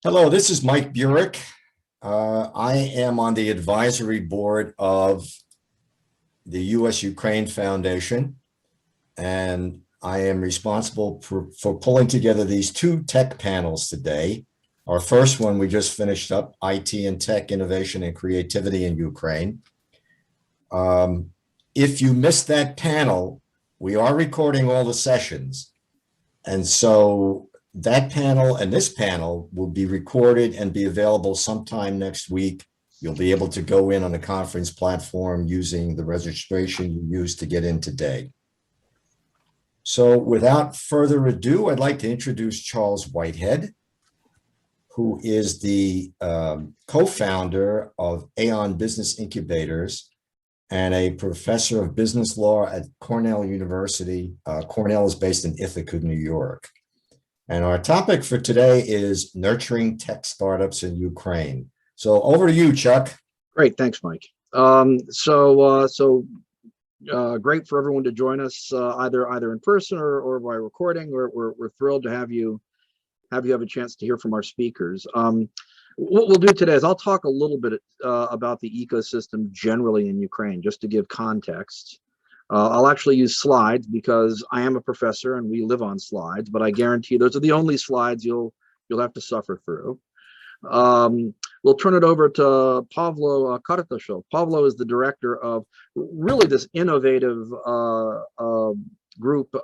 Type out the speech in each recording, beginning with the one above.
Hello, this is Mike Burek. I am on the advisory board of the U.S.-Ukraine Foundation, and I am responsible for pulling together these two tech panels today. Our first one we just finished up, IT and Tech Innovation and Creativity in Ukraine. If you missed that panel, we are recording all the sessions. And so that panel and this panel will be recorded and be available sometime next week. You'll be able to go in on the conference platform using the registration you used to get in today. So without further ado, I'd like to introduce Charles Whitehead, who is the co-founder of Aon Business Incubators and a professor of business law at Cornell University. Cornell is based in Ithaca, New York. And our topic for today is nurturing tech startups in Ukraine. So over to you, Chuck. Great, thanks, Mike. Great for everyone to join us either in person or by recording. We're thrilled to have you have a chance to hear from our speakers. What we'll do today is I'll talk a little bit about the ecosystem generally in Ukraine, just to give context. I'll actually use slides because I am a professor and we live on slides, but I guarantee those are the only slides you'll have to suffer through. We'll turn it over to Pavlo Kartashov. Pavlo is the director of really this innovative group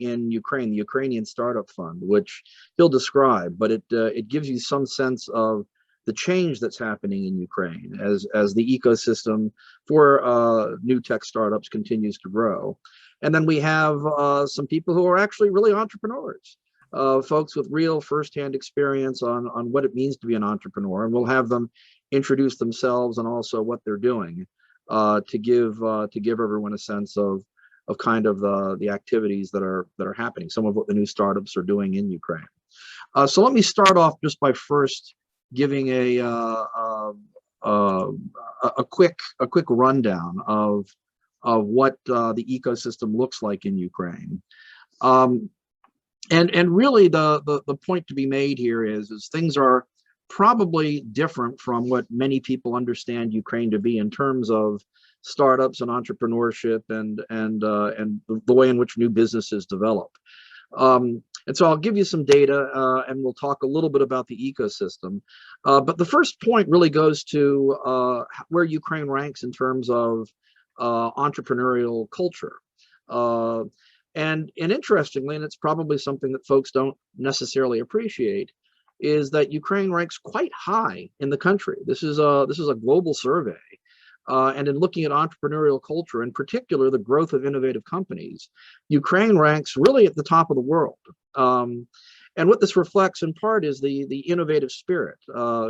in Ukraine, the Ukrainian Startup Fund, which he'll describe, but it gives you some sense of the change that's happening in Ukraine as the ecosystem for new tech startups continues to grow. And then we have some people who are actually really entrepreneurs, folks with real firsthand experience on what it means to be an entrepreneur, and we'll have them introduce themselves and also what they're doing to give everyone a sense of kind of the activities that are happening, some of what the new startups are doing in Ukraine. So let me start off just by first giving a quick rundown of what the ecosystem looks like in Ukraine. And really the point to be made here is things are probably different from what many people understand Ukraine to be in terms of startups and entrepreneurship and the way in which new businesses develop. And so I'll give you some data and we'll talk a little bit about the ecosystem. But the first point really goes to where Ukraine ranks in terms of entrepreneurial culture. And interestingly, and it's probably something that folks don't necessarily appreciate, is that Ukraine ranks quite high in the country. This is a global survey. And in looking at entrepreneurial culture, in particular, the growth of innovative companies, Ukraine ranks really at the top of the world. And what this reflects in part is the innovative spirit.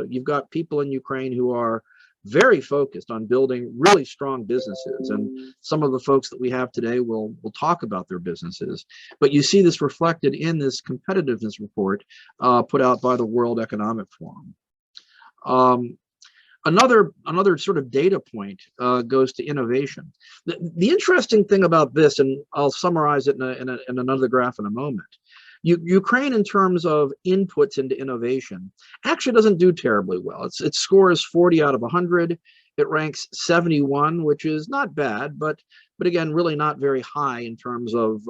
You've got people in Ukraine who are very focused on building really strong businesses. And some of the folks that we have today will talk about their businesses. But you see this reflected in this competitiveness report put out by the World Economic Forum. Another sort of data point goes to innovation. The interesting thing about this, and I'll summarize it in another graph in a moment, Ukraine in terms of inputs into innovation actually doesn't do terribly well. Its score is 40 out of 100. It ranks 71, which is not bad, but again, really not very high in terms of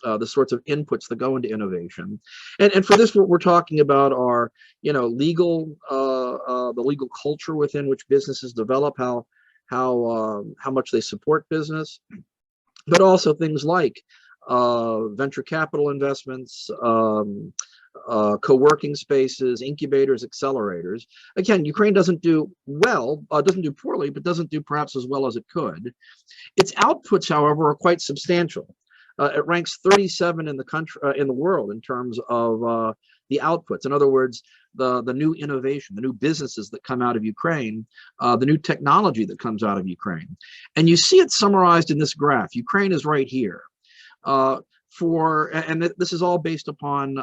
the sorts of inputs that go into innovation. And for this, what we're talking about are, the legal culture within which businesses develop, how much they support business, but also things like venture capital investments, co-working spaces, incubators, accelerators. Again, Ukraine doesn't do well, doesn't do poorly, but doesn't do perhaps as well as it could. Its outputs, however, are quite substantial. It ranks 37 in the country, in the world, in terms of the outputs. In other words, the new innovation, the new businesses that come out of Ukraine, the new technology that comes out of Ukraine. And you see it summarized in this graph. Ukraine is right here. This is all based upon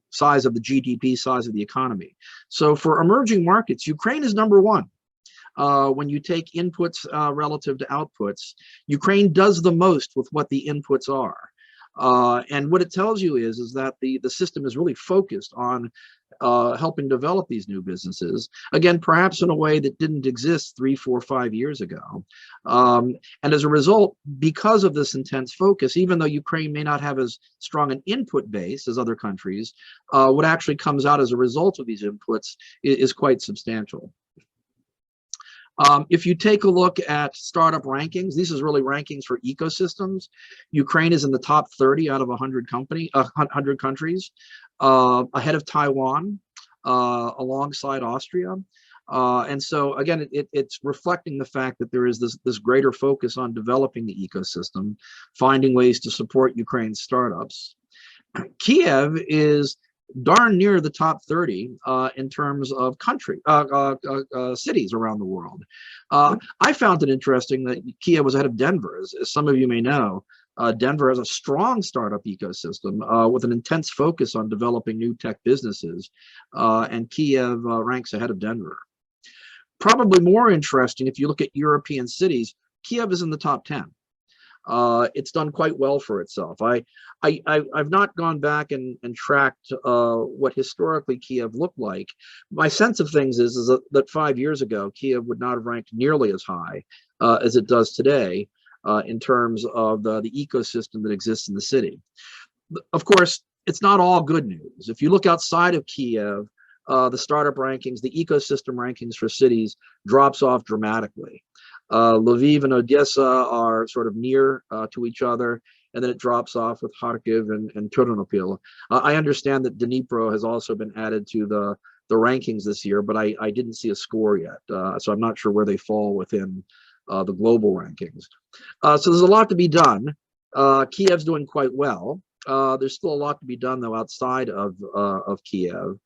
size of the GDP, size of the economy. So for emerging markets, Ukraine is number one. When you take inputs relative to outputs, Ukraine does the most with what the inputs are. And what it tells you is that the system is really focused on helping develop these new businesses, again, perhaps in a way that didn't exist 3, 4, 5 years ago. And as a result, because of this intense focus, even though Ukraine may not have as strong an input base as other countries, what actually comes out as a result of these inputs is quite substantial. If you take a look at startup rankings, this is really rankings for ecosystems. Ukraine is in the top 30 out of 100 countries, ahead of Taiwan, alongside Austria. And so again, it's reflecting the fact that there is this greater focus on developing the ecosystem, finding ways to support Ukraine's startups. Kiev is darn near the top 30 in terms of cities around the world. I found it interesting that Kiev was ahead of Denver. As some of you may know, Denver has a strong startup ecosystem with an intense focus on developing new tech businesses, and Kiev ranks ahead of Denver. Probably more interesting, if you look at European cities, Kiev is in the top 10. It's done quite well for itself. I've not gone back and tracked what historically Kiev looked like. My sense of things is that 5 years ago, Kiev would not have ranked nearly as high as it does today in terms of the ecosystem that exists in the city. Of course, it's not all good news. If you look outside of Kiev, the startup rankings, the ecosystem rankings for cities drops off dramatically. Lviv and Odessa are sort of near to each other, and then it drops off with Kharkiv and Ternopil. I understand that Dnipro has also been added to the rankings this year, but I didn't see a score yet, so I'm not sure where they fall within the global rankings. So there's a lot to be done. Kiev's doing quite well. There's still a lot to be done, though, outside of Kiev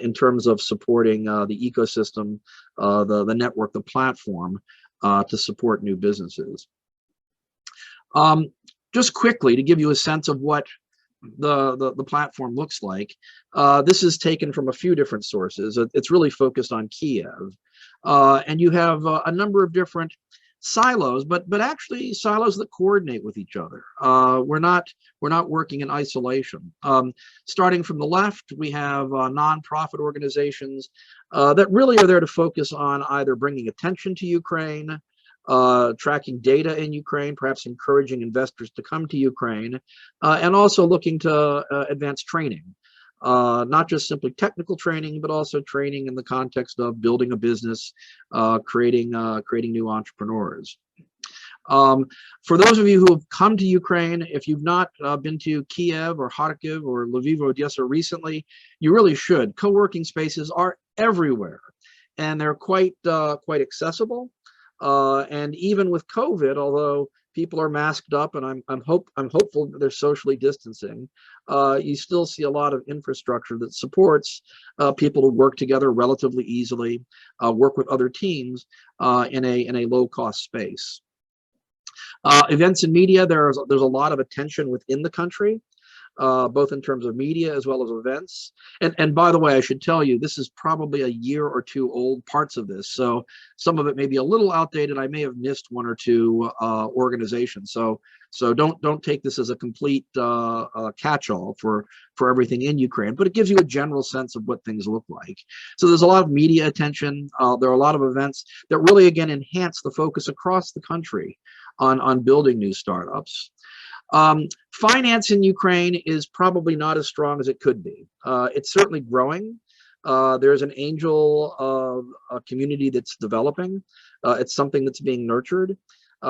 in terms of supporting the ecosystem, the network, the platform, to support new businesses. Just quickly, to give you a sense of what the platform looks like, this is taken from a few different sources. It's really focused on Kiev. And you have a number of different silos, but actually silos that coordinate with each other. We're not working in isolation. Starting from the left, we have nonprofit organizations that really are there to focus on either bringing attention to Ukraine, tracking data in Ukraine, perhaps encouraging investors to come to Ukraine, and also looking to advance training. Not just simply technical training, but also training in the context of building a business, creating new entrepreneurs. For those of you who have come to Ukraine, if you've not been to Kiev or Kharkiv or Lviv or Odessa recently, you really should. Co-working spaces are everywhere, and they're quite accessible. And even with COVID, although people are masked up, and I'm hopeful that they're socially distancing, you still see a lot of infrastructure that supports people to work together relatively easily, work with other teams in a low-cost space. Events and media, there's a lot of attention within the country, both in terms of media as well as events. And by the way, I should tell you, this is probably a year or two old, parts of this. So some of it may be a little outdated. I may have missed one or two organizations. So don't take this as a complete catch-all for everything in Ukraine, but it gives you a general sense of what things look like. So there's a lot of media attention. There are a lot of events that really, again, enhance the focus across the country on building new startups. Finance in Ukraine is probably not as strong as it could be. It's certainly growing. There's an angel community that's developing. It's something that's being nurtured.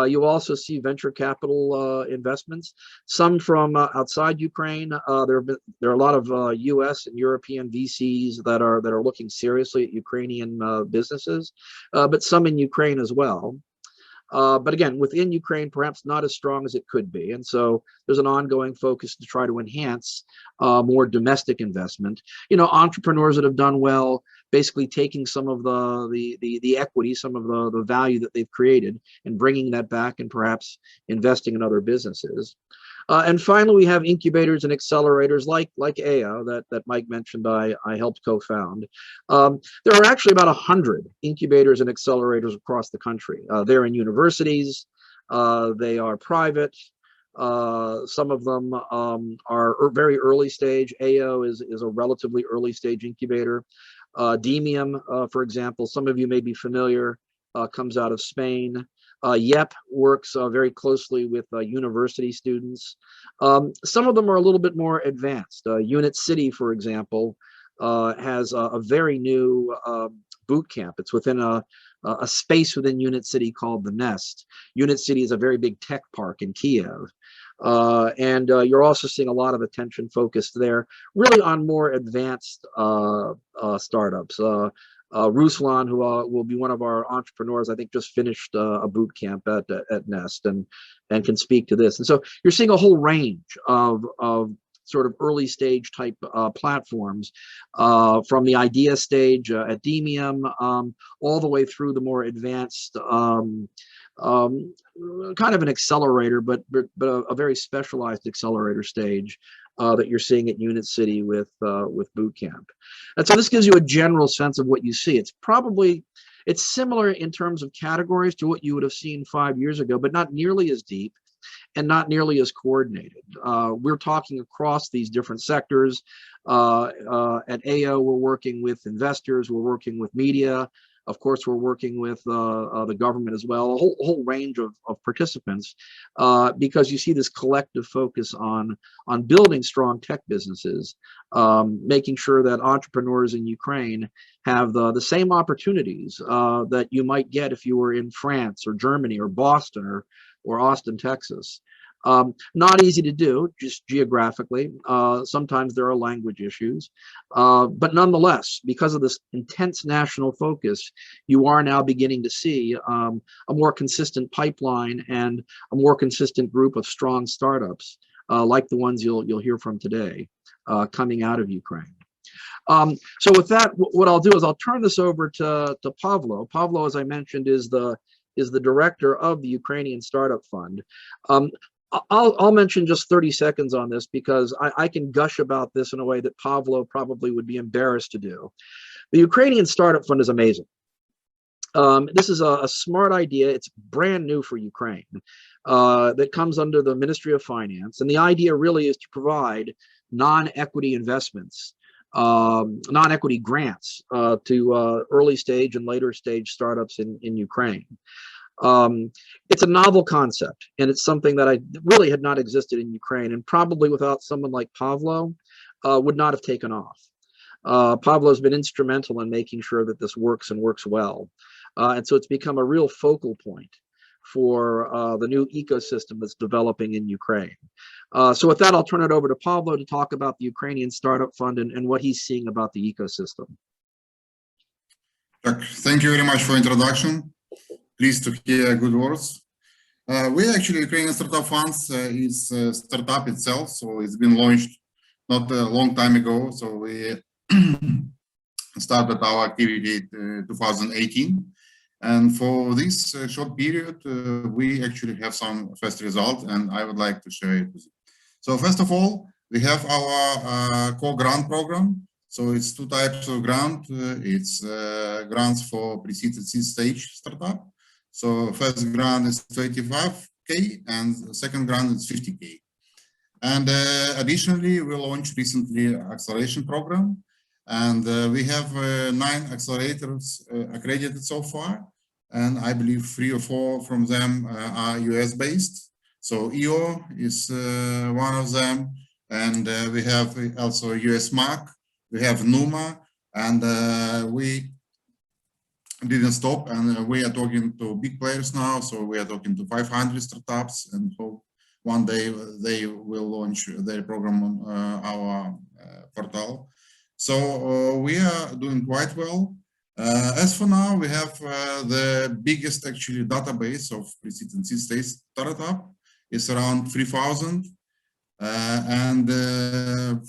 You also see venture capital investments, some from outside Ukraine. There are a lot of U.S. and European VCs that are looking seriously at Ukrainian businesses, but some in Ukraine as well. But again, within Ukraine, perhaps not as strong as it could be. And so there's an ongoing focus to try to enhance more domestic investment. You know, entrepreneurs that have done well, basically taking some of the equity, some of the value that they've created and bringing that back and perhaps investing in other businesses. And finally, we have incubators and accelerators like AIA that Mike mentioned I helped co-found. There are actually about 100 incubators and accelerators across the country. They're in universities, they are private, Some of them are very early stage. AO is a relatively early stage incubator. Demium, for example, some of you may be familiar, comes out of Spain. YEP works very closely with university students. Some of them are a little bit more advanced. Unit City, for example, has a very new boot camp. It's within a space within Unit City called the Nest. Unit City is a very big tech park in Kiev. And you're also seeing a lot of attention focused there, really on more advanced startups. Ruslan, who will be one of our entrepreneurs, I think just finished a boot camp at Nest and can speak to this. And so you're seeing a whole range of sort of early stage type platforms, from the idea stage at Demium all the way through the more advanced kind of an accelerator, but a very specialized accelerator stage that you're seeing at Unit City with Bootcamp. And so this gives you a general sense of what you see. It's similar in terms of categories to what you would have seen 5 years ago, but not nearly as deep and not nearly as coordinated. We're talking across these different sectors. At AO, we're working with investors, we're working with media. Of course, we're working with the government as well, a whole range of participants, because you see this collective focus on building strong tech businesses, making sure that entrepreneurs in Ukraine have the same opportunities that you might get if you were in France or Germany or Boston or Austin, Texas. Not easy to do, just geographically. Sometimes there are language issues, but nonetheless, because of this intense national focus, you are now beginning to see a more consistent pipeline and a more consistent group of strong startups, like the ones you'll hear from today, coming out of Ukraine. So with that, what I'll do is I'll turn this over to Pavlo. Pavlo, as I mentioned, is the director of the Ukrainian Startup Fund. I'll mention just 30 seconds on this because I can gush about this in a way that Pavlo probably would be embarrassed to do. The Ukrainian Startup Fund is amazing. This is a smart idea. It's brand new for Ukraine, that comes under the Ministry of Finance. And the idea really is to provide non-equity investments, non-equity grants to early stage and later stage startups in Ukraine. It's a novel concept, and it's something that I really had not existed in Ukraine, and probably without someone like Pavlo would not have taken off. Pavlo has been instrumental in making sure that this works and works well. And so it's become a real focal point for the new ecosystem that's developing in Ukraine. So with that, I'll turn it over to Pavlo to talk about the Ukrainian Startup Fund and what he's seeing about the ecosystem. Thank you very much for introduction. Pleased to hear good words. We actually, Ukrainian Startup Funds is a startup itself, so it's been launched not a long time ago. So we started our activity in 2018. And for this short period, we actually have some first results, and I would like to share it with you. So first of all, we have our core grant program. So it's two types of grant. It's grants for pre-seed and seed stage startup. So first grant is 25K and second grant is 50K. And additionally, we launched recently acceleration program, and we have 9 accelerators accredited so far, and I believe 3 or 4 from them are US based. So EO is one of them, and we have also US MAC, we have NUMA, and we didn't stop, and we are talking to big players now. So we are talking to 500 startups, and hope one day they will launch their program on our portal. So we are doing quite well. As for now, we have the biggest actually database of pre-seed and seed stage startup. It's around 3,000, and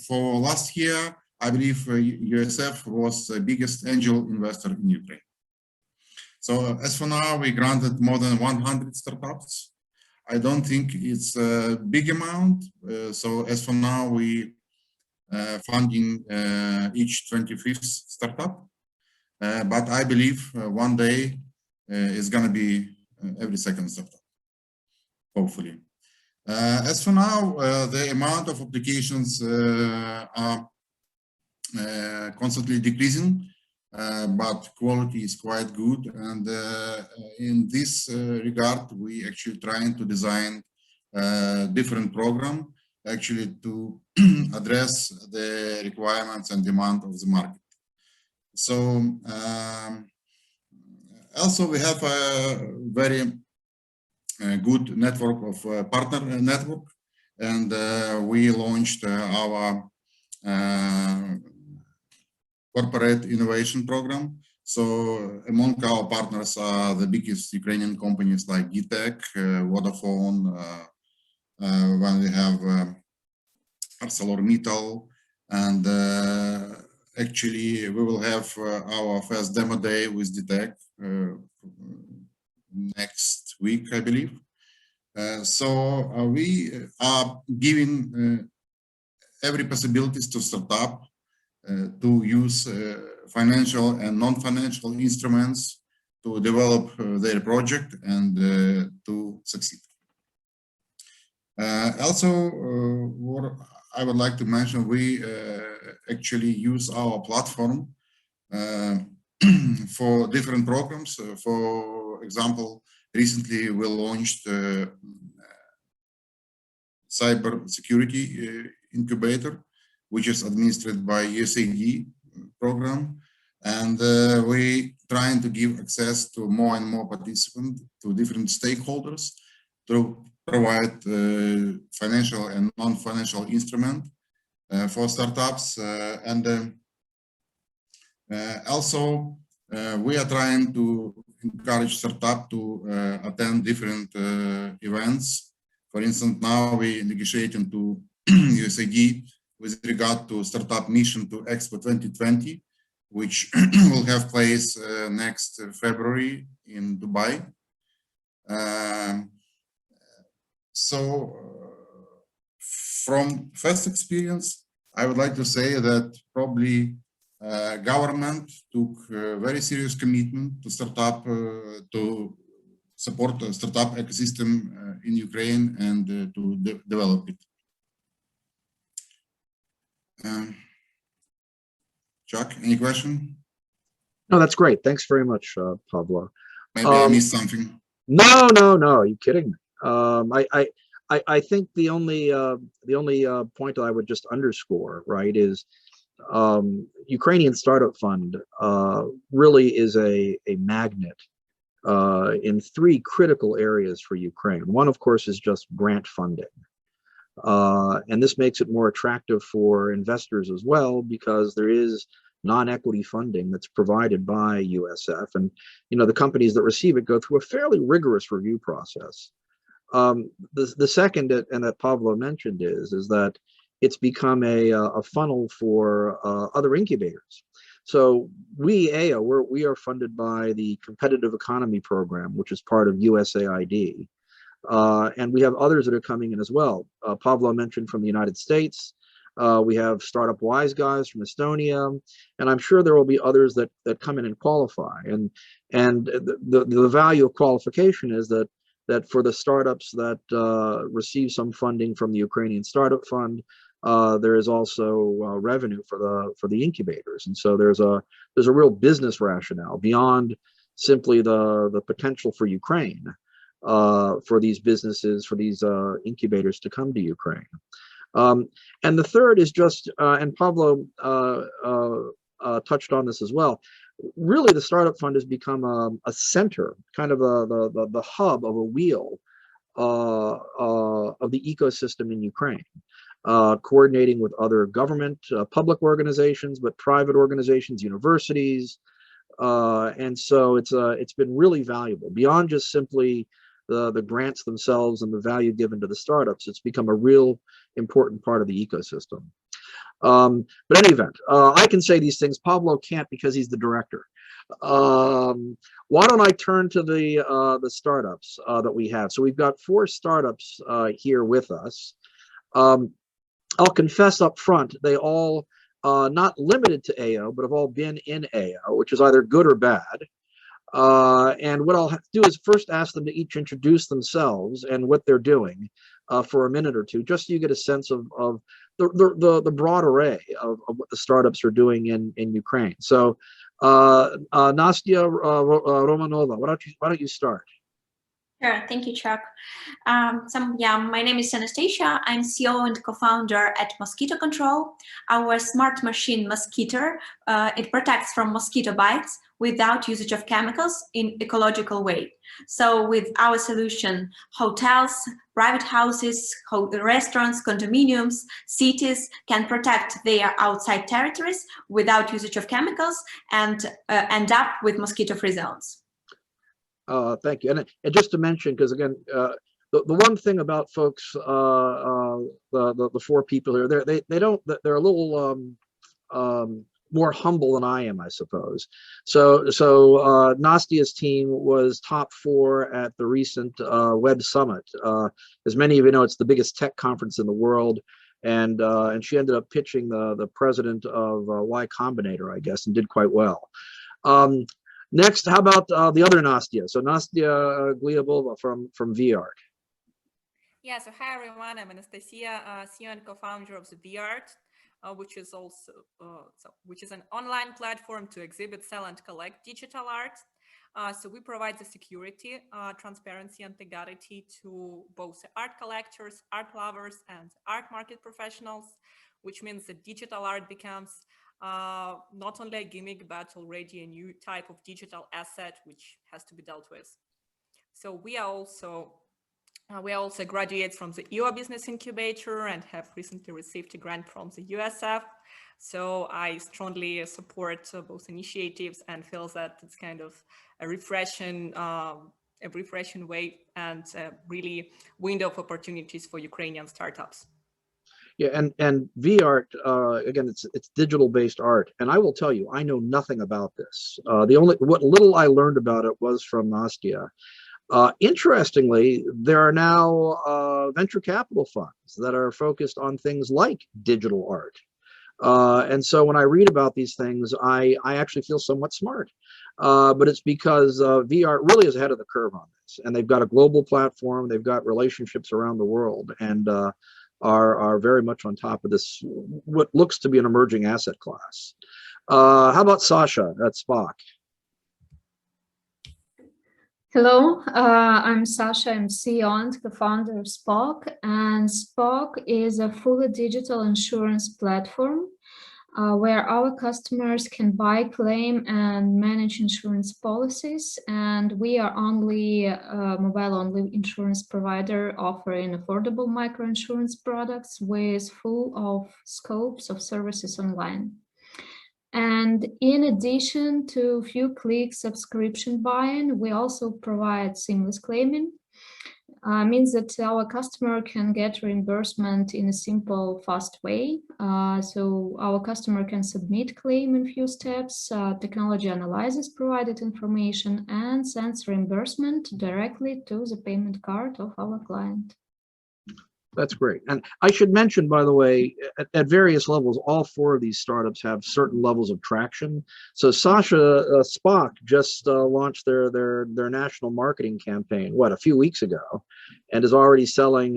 for last year, I believe USF was the biggest angel investor in Ukraine. So as for now, we granted more than 100 startups. I don't think it's a big amount. So as for now, we funding each 25th startup. But I believe one day it's going to be every second startup, hopefully. As for now, the amount of applications are constantly decreasing, but quality is quite good. And in this regard, we actually trying to design a different program actually to address the requirements and demand of the market. So also we have a very good network of partner network, and we launched our corporate innovation program. So among our partners are the biggest Ukrainian companies like GTEC, Vodafone, when we have ArcelorMittal, and actually we will have our first demo day with GTEC next week, I believe. So we are giving every possibilities to startup to use financial and non-financial instruments to develop their project and to succeed. Also, what I would like to mention, we actually use our platform for different programs. For example, recently we launched cyber security incubator, which is administered by USAID program, and we trying to give access to more and more participants, to different stakeholders, to provide financial and non-financial instrument for startups, and also we are trying to encourage startup to attend different events. For instance, now we negotiating to USAID with regard to startup mission to Expo 2020, which will have place next February in Dubai. So from first experience, I would like to say that probably government took a very serious commitment to startup, to support the startup ecosystem in Ukraine and to develop it. Chuck, any question? No, that's great. Thanks very much, Pavlo. Maybe I missed something. No. Are you kidding me? I think the only point that I would just underscore, right, is Ukrainian Startup Fund really is a magnet in three critical areas for Ukraine. One, of course, is just grant funding. And this makes it more attractive for investors as well, because there is non-equity funding that's provided by USF, and the companies that receive it go through a fairly rigorous review process. The second, and that Pavlo mentioned, is that it's become a funnel for other incubators. So we, AO, we are funded by the Competitive Economy Program, which is part of USAID. And we have others that are coming in as well. Pavlo mentioned from the United States. We have Startup Wise Guys from Estonia, and I'm sure there will be others that come in and qualify. And the value of qualification is that for the startups that receive some funding from the Ukrainian Startup Fund, there is also revenue for the incubators, and so there's a real business rationale beyond simply the potential for Ukraine. For these businesses, for these incubators to come to Ukraine. And the third is just, and Pavlo touched on this as well, really the Startup Fund has become a center, kind of the hub of a wheel of the ecosystem in Ukraine, coordinating with other government, public organizations, but private organizations, universities. And so it's been really valuable beyond just simply the grants themselves and the value given to the startups. It's become a real important part of the ecosystem. But in any event, I can say these things. Pavlo can't because he's the director. Why don't I turn to the startups that we have? So we've got 4 startups here with us. I'll confess up front, they all, not limited to AO, but have all been in AO, which is either good or bad. And what I'll have to do is first ask them to each introduce themselves and what they're doing, for a minute or two, just so you get a sense of the broad array of what the startups are doing in Ukraine. So, Nstia, Romanova, why don't you start? Sure, thank you, Chuck. My name is Anastasiia. I'm CEO and co-founder at Mosquito Control. Our smart machine Mosquito, it protects from mosquito bites without usage of chemicals in ecological way. So with our solution, hotels, private houses, restaurants, condominiums, cities can protect their outside territories without usage of chemicals and end up with mosquito-free zones. Thank you. And just to mention, because again, the one thing about folks, the four people here, they're a little more humble than I am, I suppose. So Nastia's team was top 4 at the recent Web Summit. As many of you know, it's the biggest tech conference in the world. And she ended up pitching the president of Y Combinator, I guess, and did quite well. Next, how about the other Nstia? So Nstia Gliebova from VArt. Yeah, so hi everyone, I'm Anastasiia, CEO and co-founder of the VArt, which is also which is an online platform to exhibit, sell, and collect digital art. So we provide the security, transparency, and legality to both art collectors, art lovers, and art market professionals, which means that digital art becomes not only a gimmick, but already a new type of digital asset which has to be dealt with. So we are also graduates from the EU Business Incubator and have recently received a grant from the USF. So I strongly support both initiatives and feel that it's kind of a refreshing way and a really window of opportunities for Ukrainian startups. Yeah, and VArt, again, it's digital-based art, and I will tell you, I know nothing about this. What little I learned about it was from Nstia. Interestingly, there are now venture capital funds that are focused on things like digital art. And so when I read about these things, I actually feel somewhat smart. But it's because VArt really is ahead of the curve on this, and they've got a global platform, they've got relationships around the world, and are very much on top of this, what looks to be an emerging asset class. How about Sasha at SPOKK? Hello, I'm Sasha. I'm CEO and co-founder of SPOKK, and SPOKK is a fully digital insurance platform where our customers can buy, claim, and manage insurance policies. And we are only a mobile-only insurance provider offering affordable micro-insurance products with full of scopes of services online. And in addition to few click subscription buying, we also provide seamless claiming. Means that our customer can get reimbursement in a simple, fast way. So our customer can submit claim in few steps, technology analyzes provided information and sends reimbursement directly to the payment card of our client. That's great. And I should mention, by the way, at various levels, all 4 of these startups have certain levels of traction. So Sasha, SPOKK just launched their national marketing campaign, a few weeks ago, and is already selling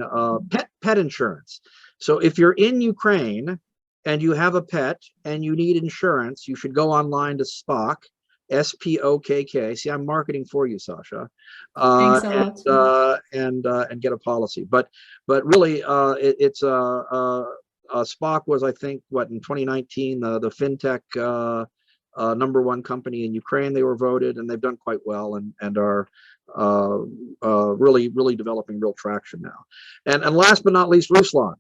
pet insurance. So if you're in Ukraine and you have a pet and you need insurance, you should go online to SPOKK, SPOKK. See, I'm marketing for you, Sasha. Thanks a lot. And get a policy. But really, it's SPOKK was, I think, in 2019 the fintech #1 company in Ukraine. They were voted, and they've done quite well, and are really developing real traction now. And last but not least, Ruslan.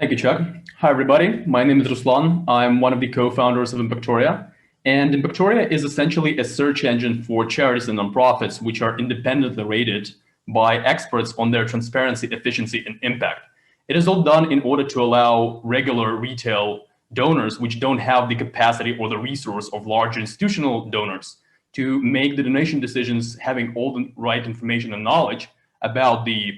Thank you, Chuck. Hi, everybody. My name is Ruslan. I'm one of the co-founders of Impactoria. And Impactoria is essentially a search engine for charities and nonprofits, which are independently rated by experts on their transparency, efficiency, and impact. It is all done in order to allow regular retail donors, which don't have the capacity or the resource of large institutional donors, to make the donation decisions having all the right information and knowledge about the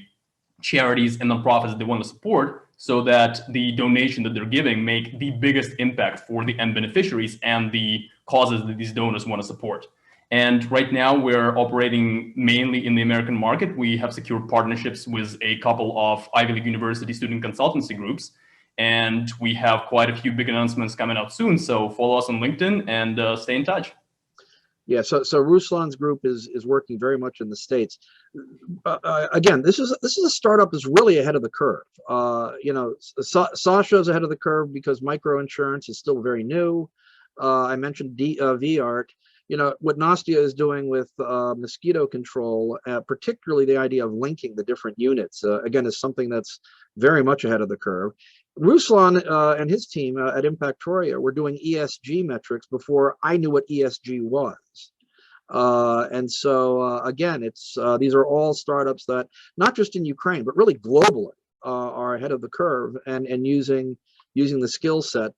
charities and nonprofits that they want to support, so that the donation that they're giving make the biggest impact for the end beneficiaries and the causes that these donors want to support. And right now we're operating mainly in the American market. We have secured partnerships with a couple of Ivy League University student consultancy groups. And we have quite a few big announcements coming out soon. So follow us on LinkedIn and stay in touch. Yeah, so Ruslan's group is working very much in the States. Again, this is a startup that's really ahead of the curve. You know, Sasha's ahead of the curve because microinsurance is still very new. I mentioned VArt. You know, what Nstia is doing with Mosquito Control, particularly the idea of linking the different units, again, is something that's very much ahead of the curve. Ruslan and his team at Impactoria were doing ESG metrics before I knew what ESG was. And so, again, these are all startups that, not just in Ukraine, but really globally, are ahead of the curve and using the skill set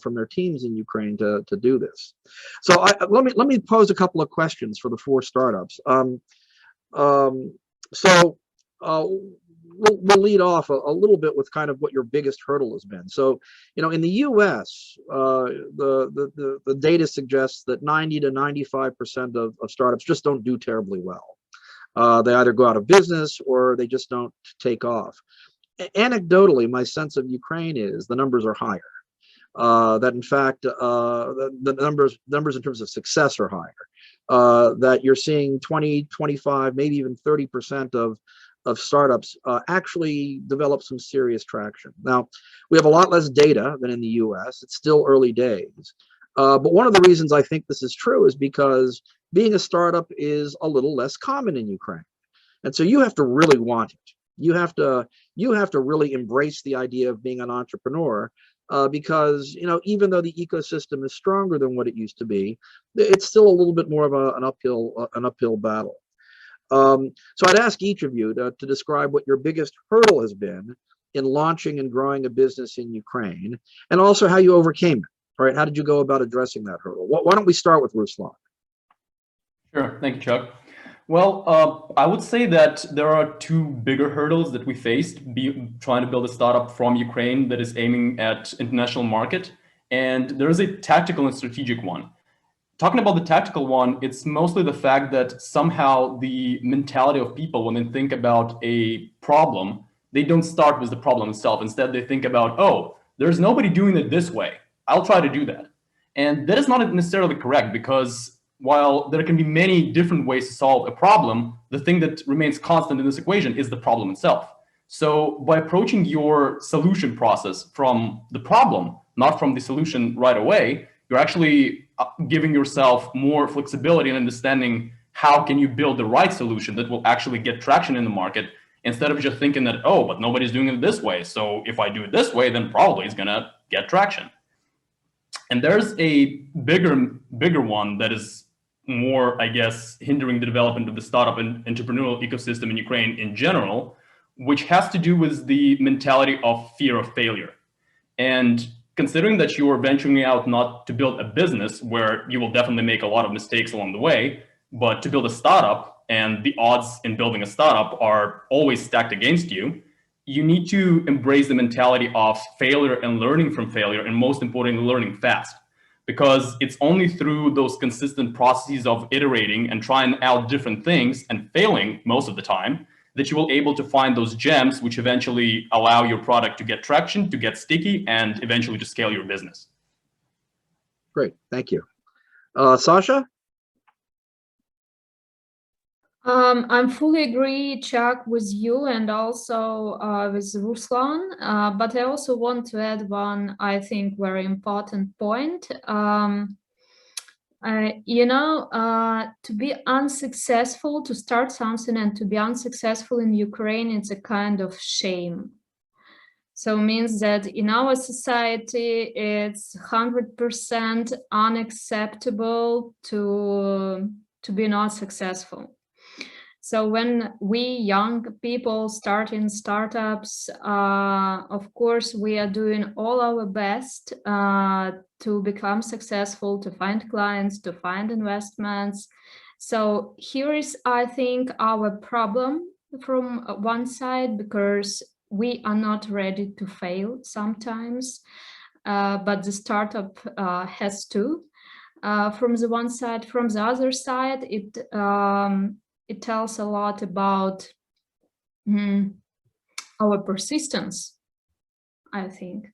from their teams in Ukraine to do this. So let me pose a couple of questions for the 4 startups. We'll lead off a little bit with kind of what your biggest hurdle has been. So, you know, in the U.S., the data suggests that 90 to 95% of startups just don't do terribly well. They either go out of business or they just don't take off. Anecdotally, my sense of Ukraine is the numbers are higher. That in fact, the numbers in terms of success are higher. That you're seeing 20, 25, maybe even 30% of startups actually develop some serious traction. Now, we have a lot less data than in the US. It's still early days. But one of the reasons I think this is true is because being a startup is a little less common in Ukraine. And so you have to really want it. You have to really embrace the idea of being an entrepreneur because, you know, even though the ecosystem is stronger than what it used to be, it's still a little bit more of an uphill battle. So I'd ask each of you to describe what your biggest hurdle has been in launching and growing a business in Ukraine, and also how you overcame it. All right, how did you go about addressing that hurdle? Why don't we start with Ruslan? Sure, thank you, Chuck. Well, I would say that there are 2 bigger hurdles that we faced trying to build a startup from Ukraine that is aiming at international market, and there is a tactical and strategic one. Talking about the tactical one, it's mostly the fact that somehow the mentality of people, when they think about a problem, they don't start with the problem itself. Instead, they think about, oh, there's nobody doing it this way. I'll try to do that. And that is not necessarily correct, because while there can be many different ways to solve a problem, the thing that remains constant in this equation is the problem itself. So by approaching your solution process from the problem, not from the solution right away, you're actually giving yourself more flexibility and understanding how can you build the right solution that will actually get traction in the market, instead of just thinking that, oh, but nobody's doing it this way, so if I do it this way, then probably it's gonna get traction. And there's a bigger one that is more, I guess, hindering the development of the startup and entrepreneurial ecosystem in Ukraine in general, which has to do with the mentality of fear of failure. And considering that you are venturing out not to build a business where you will definitely make a lot of mistakes along the way, but to build a startup, and the odds in building a startup are always stacked against you, you need to embrace the mentality of failure and learning from failure, and most importantly, learning fast. Because it's only through those consistent processes of iterating and trying out different things and failing most of the time that you will able to find those gems which eventually allow your product to get traction, to get sticky, and eventually to scale your business. Great, thank you. Sasha? I'm fully agree, Chuck, with you and also with Ruslan, but I also want to add one, I think, very important point. You know, to be unsuccessful, to start something and to be unsuccessful in Ukraine, it's a kind of shame. So it means that in our society, it's 100% unacceptable to be not successful. So when we young people start in startups, of course, we are doing all our best to become successful, to find clients, to find investments. So here is, I think, our problem from one side, because we are not ready to fail sometimes, but the startup has to. from the one side. From the other side, it tells a lot about our persistence, I think.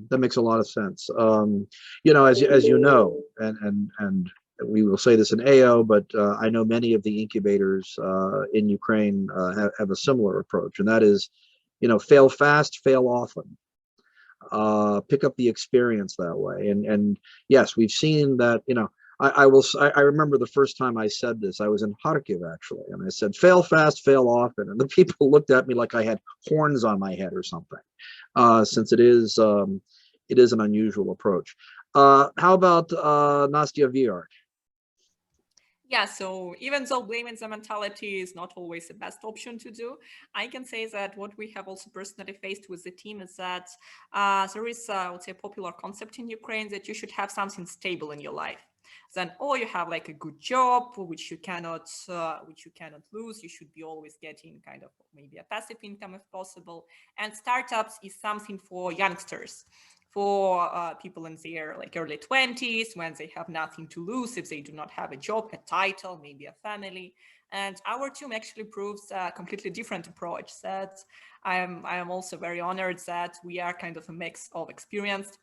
That makes a lot of sense. You know, as you know, and we will say this in AO, but I know many of the incubators in Ukraine have a similar approach, and that is, you know, fail fast, fail often. Pick up the experience that way. And yes, we've seen that, you know, I remember the first time I said this, I was in Kharkiv actually, and I said, fail fast, fail often. And the people looked at me like I had horns on my head or something, since it is an unusual approach. How about Nstia VR? Yeah, so even though blaming the mentality is not always the best option to do, I can say that what we have also personally faced with the team is that there is, I would say, a popular concept in Ukraine that you should have something stable in your life. Then, or you have like a good job, which you cannot lose. You should be always getting kind of maybe a passive income if possible. And startups is something for youngsters, for people in their like early 20s, when they have nothing to lose, if they do not have a job, a title, maybe a family. And our team actually proves a completely different approach. That I am also very honored that we are kind of a mix of experienced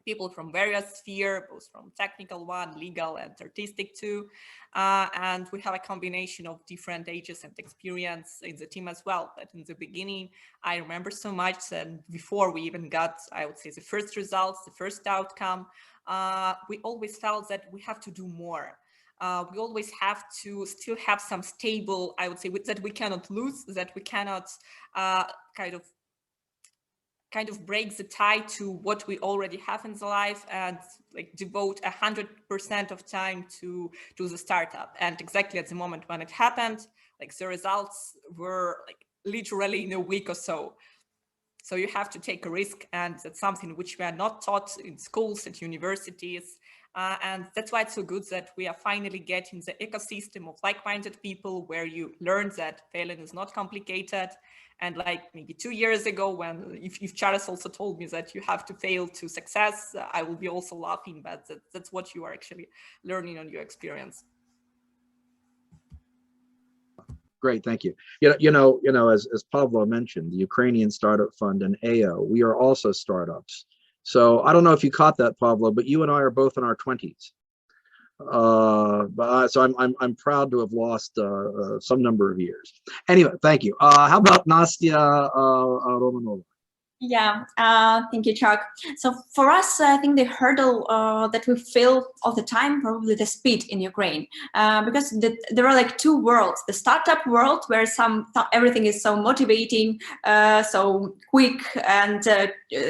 people from various spheres, both from technical one, legal and artistic too. And we have a combination of different ages and experience in the team as well. But in the beginning, I remember so much that before we even got, I would say, the first results, the first outcome, we always felt that we have to do more. We always have to still have some stable, I would say, that we cannot lose, that we cannot kind of break the tie to what we already have in the life and like devote 100% of time to the startup. And exactly at the moment when it happened, like the results were like literally in a week or so. So you have to take a risk, and that's something which we are not taught in schools and universities. And that's why it's so good that we are finally getting the ecosystem of like-minded people where you learn that failing is not complicated. And like maybe 2 years ago, when if Charles also told me that you have to fail to success, I will be also laughing, but that's what you are actually learning on your experience. Great, thank you. You know, as Pavlo mentioned, the Ukrainian Startup Fund and AO, we are also startups. So I don't know if you caught that, Pavlo, but you and I are both in our 20s. So I'm proud to have lost some number of years. Anyway, thank you. How about Nstia Romanova? Yeah, thank you, Chuck. So for us, I think the hurdle that we feel all the time, probably the speed in Ukraine, because there are like two worlds: the startup world, where everything is so motivating, so quick and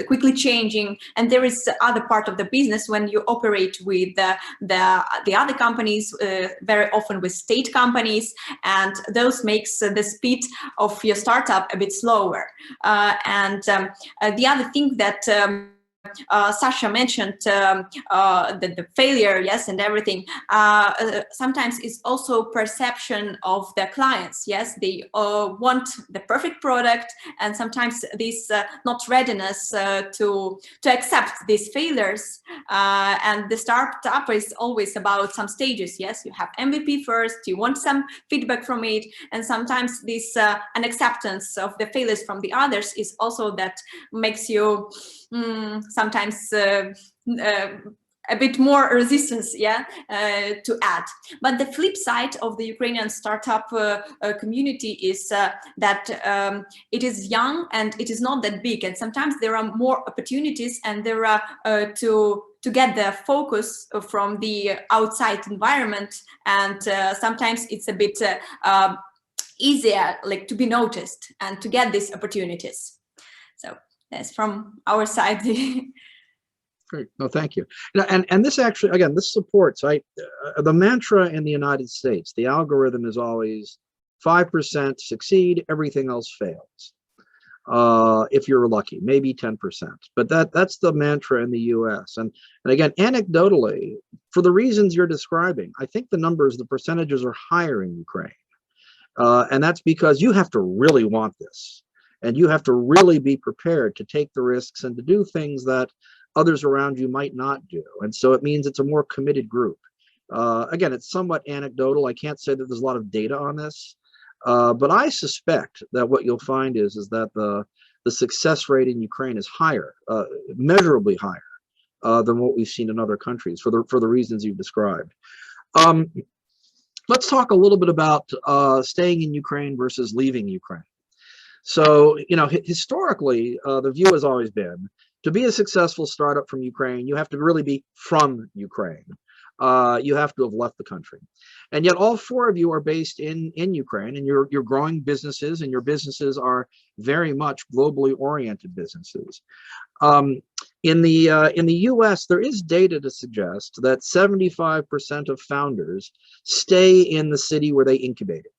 quickly changing, and there is the other part of the business when you operate with the other companies, very often with state companies, and those makes the speed of your startup a bit slower. The other thing that Sasha mentioned, the failure, yes, and everything, sometimes it's also perception of the clients. Yes, they want the perfect product, and sometimes this not readiness to accept these failures. And the startup is always about some stages. Yes, you have MVP first, you want some feedback from it, and sometimes this unacceptance of the failures from the others is also that makes you sometimes a bit more resistance, yeah, to add. But the flip side of the Ukrainian startup community is that it is young and it is not that big, and sometimes there are more opportunities, and there are to get the focus from the outside environment, and sometimes it's a bit easier, like, to be noticed and to get these opportunities. So that's from our side. Great. No, thank you. And this actually, again, this supports the mantra in the United States. The algorithm is always 5% succeed, everything else fails. If you're lucky, maybe 10%. But that's the mantra in the US. And again, anecdotally, for the reasons you're describing, I think the percentages are higher in Ukraine. And that's because you have to really want this. And you have to really be prepared to take the risks and to do things that others around you might not do. And so it means it's a more committed group. Again, it's somewhat anecdotal. I can't say that there's a lot of data on this, but I suspect that what you'll find is that the success rate in Ukraine is higher, measurably higher than what we've seen in other countries for the reasons you've described. Let's talk a little bit about staying in Ukraine versus leaving Ukraine. So, you know, historically, the view has always been to be a successful startup from Ukraine, you have to really be from Ukraine. You have to have left the country. And yet all four of you are based in Ukraine, and you're growing businesses, and your businesses are very much globally oriented businesses. In the US, there is data to suggest that 75% of founders stay in the city where they incubated.